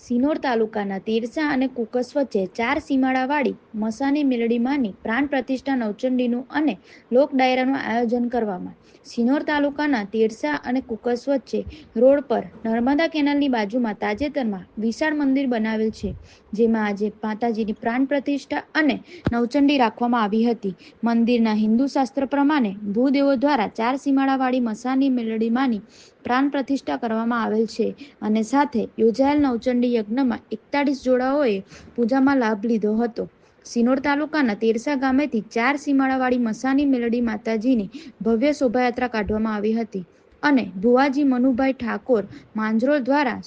સિનોર તાલુકાના તેરસા અને કુકસ વચ્ચે 4 સીમાડાવાળી મસાની મેલડીમાંની પ્રાણ પ્રતિષ્ઠા નવચંડીનું અને લોક ડાયરાનું આયોજન કરવામાં. સિનોર તાલુકાના તેરસા અને કુકસ વચ્ચે રોડ પર નર્મદા કેનાલની બાજુમાં તાજેતરમાં વિશાળ મંદિર બનાવેલ છે, જેમાં આજે માતાજીની પ્રાણ પ્રતિષ્ઠા અને નવચંડી રાખવામાં આવી હતી. મંદિરના હિન્દુ શાસ્ત્ર પ્રમાણે ભૂદેવો દ્વારા 4 સીમાડાવાળી મસાની મેલડીમાંની પ્રાણ પ્રતિષ્ઠા કરવામાં આવેલ છે અને સાથે યોજાયેલ નવચંડી યજ્ઞમાં 41 જોડાઓએ પૂજામાં લાભ લીધો હતો. સિનોર તાલુકાના તેરસા ગામેથી 4 સીમાડાવાળી મસાની મેલડી માતાજીની ભવ્ય શોભાયાત્રા કાઢવામાં આવી હતી અને ભુવાજી મનુભાઈ ઠાકોર માંજરોલ દ્વારા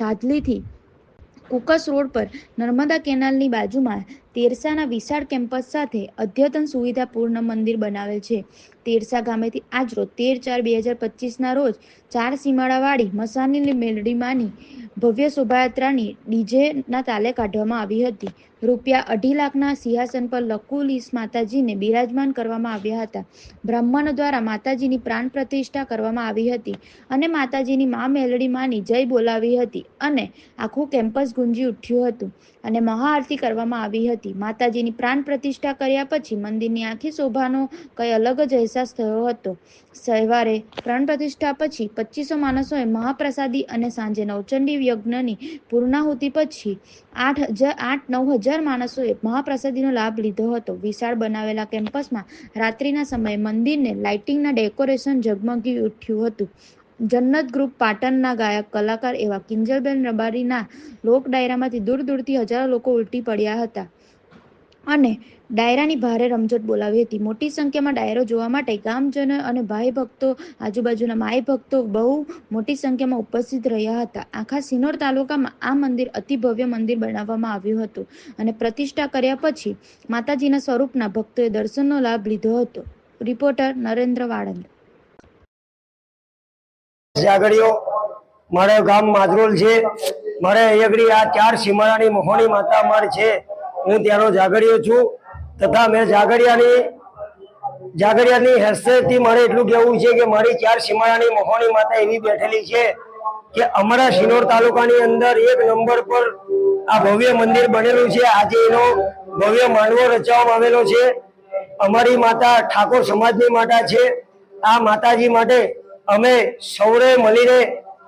સાધલીથી કુકસ રોડ પર નર્મદા કેનાલની બાજુમાં તેરસાના વિશાળ કેમ્પસ સાથે અદ્યતન સુવિધાપૂર્ણ મંદિર બનાવેલ છે. તેરસા ગામેથી આજરોજ 13/4/2025ના રોજ 4 સીમાડાવાળી મસાની મેલડીમાંની ભવ્ય શોભાયાત્રાની ડીજેના તાલે કાઢવામાં આવી હતી. ₹2.5 લાખના સિંહાસન પર લકુલીસ માતાજીને બિરાજમાન કરવામાં આવ્યા હતા. બ્રાહ્મણો દ્વારા માતાજીની પ્રાણ પ્રતિષ્ઠા કરવામાં આવી હતી અને માતાજીની મા મેલડીમાંની જય બોલાવી હતી અને આખું કેમ્પસ ગુંજી ઉઠ્યું હતું અને મહાઆરતી કરવામાં આવી હતી. માતાજીની પ્રાણ પ્રતિષ્ઠા કર્યા પછી મંદિરની આખી શોભાનો કંઈ અલગ જ અહેસાસ થયો હતો. સવારે પ્રાણ પ્રતિષ્ઠા પછી 2500 માણસોએ મહાપ્રસાદી અને સાંજે નવચંડી યજ્ઞની પૂર્ણાહુતિ પછી 8-9 હજાર માણસોએ મહાપ્રસાદીનો લાભ લીધો હતો. વિશાળ બનાવેલા કેમ્પસમાં રાત્રિના સમયે મંદિરને લાઇટિંગના ડેકોરેશન ઝગમગી ઉઠ્યું હતું. જન્નત ગ્રુપ પાટણના ગાયક કલાકાર એવા કિંજલબેન રબારીના લોક ડાયરામાંથી દૂર દૂરથી હજારો લોકો ઉમટી પડ્યા હતા અને ડાયરાની ભારે રમઝટ બોલાવી હતી. મોટી સંખ્યામાં ડાયરો જોવા માટે ગામજનો અને ભાઈ ભક્તો, આજુબાજુના માઈ ભક્તો બહુ મોટી સંખ્યામાં ઉપસ્થિત રહ્યા હતા. આખા સિનોર તાલુકામાં આ મંદિર અતિ ભવ્ય મંદિર બનાવવામાં આવ્યું હતું અને પ્રતિષ્ઠા કર્યા પછી માતાજીના સ્વરૂપના ભક્તોએ દર્શનનો લાભ લીધો હતો. રિપોર્ટર નરેન્દ્ર વાળંદ. જાગડીઓ મારું ગામ માજરોલ છે. મારે અહીંયા આ 4 સીમાડાની મોહણી માતા અમાર છે. હું ત્યાંનો જાગડીયો છું તથા મેં જાગડિયાની હેસિયતથી મારે એટલું કહેવું છે કે મારી 4 સીમાડાની મોહણી માતા એવી બેઠેલી છે કે અમારા સિનોર તાલુકાની અંદર 1 નંબર પર આ ભવ્ય મંદિર બનેલું છે. આજે એનો ભવ્ય માંડવો રચવામાં આવેલો છે. અમારી માતા ઠાકોર સમાજની માતા છે. આ માતાજી માટે અમે સૌએ મળીને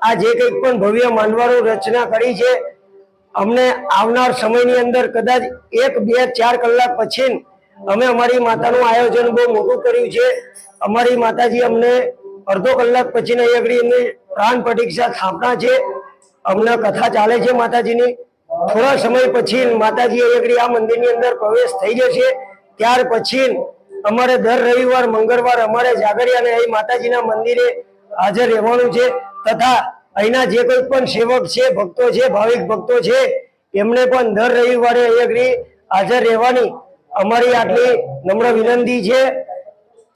આ જે કંઈક પણ ભવ્ય માંડવાની રચના કરી છે, અમને આવનાર સમયની અંદર કદાચ 1, 2, 4 કલાક પછી અમે અમારી માતાનું આયોજન બહુ મોટું કર્યું છે. અમારી માતાજી અમને અડધો કલાક પછી એમની પ્રાણ પ્રતિષ્ઠા સ્થાપના છે. અમને કથા ચાલે છે માતાજીની. થોડા સમય પછી માતાજી આ મંદિરની અંદર પ્રવેશ થઈ જશે. ત્યાર પછી અમારે દર રવિવાર મંગળવાર અમારે જાગડિયા અને અહીં માતાજીના મંદિરે હાજર રહેવાનું છે તથા અહીંના જે કોઈ પણ સેવક છે, ભક્તો છે, ભાવિક ભક્તો છે, એમને પણ દર રવિવારે અહીં હાજર રહેવાની અમારી આટલી નમ્ર વિનંતી છે.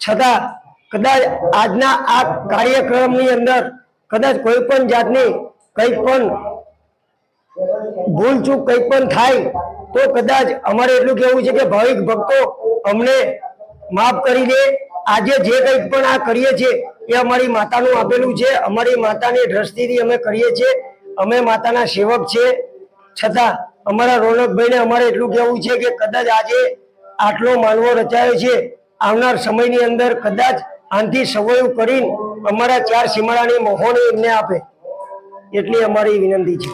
છતાં કદાચ આજના આ કાર્યક્રમની અંદર કદાચ કોઈ પણ જાતની કંઈ પણ ભૂલચૂક કંઈ પણ થાય તો કદાચ અમારે એટલું કહેવું છે કે ભાવિક ભક્તો અમને માફ કરી દે. આજે જે કંઈક પણ આ કરીએ છીએ એ અમારી માતાનું આપેલું છે. અમારી માતાની દ્રષ્ટિથી અમે કરીએ છીએ. અમે માતાના સેવક છે. છતાં અમારા રોનકભાઈને અમારે એટલું કહેવું છે કે કદાચ આજે આટલો માનવો રચાયો છે, આવનાર સમયની અંદર કદાચ આનાથી સવયું કરીને અમારા 4 સીમાડાની મોહણી એમને આપે એટલી અમારી વિનંતી છે.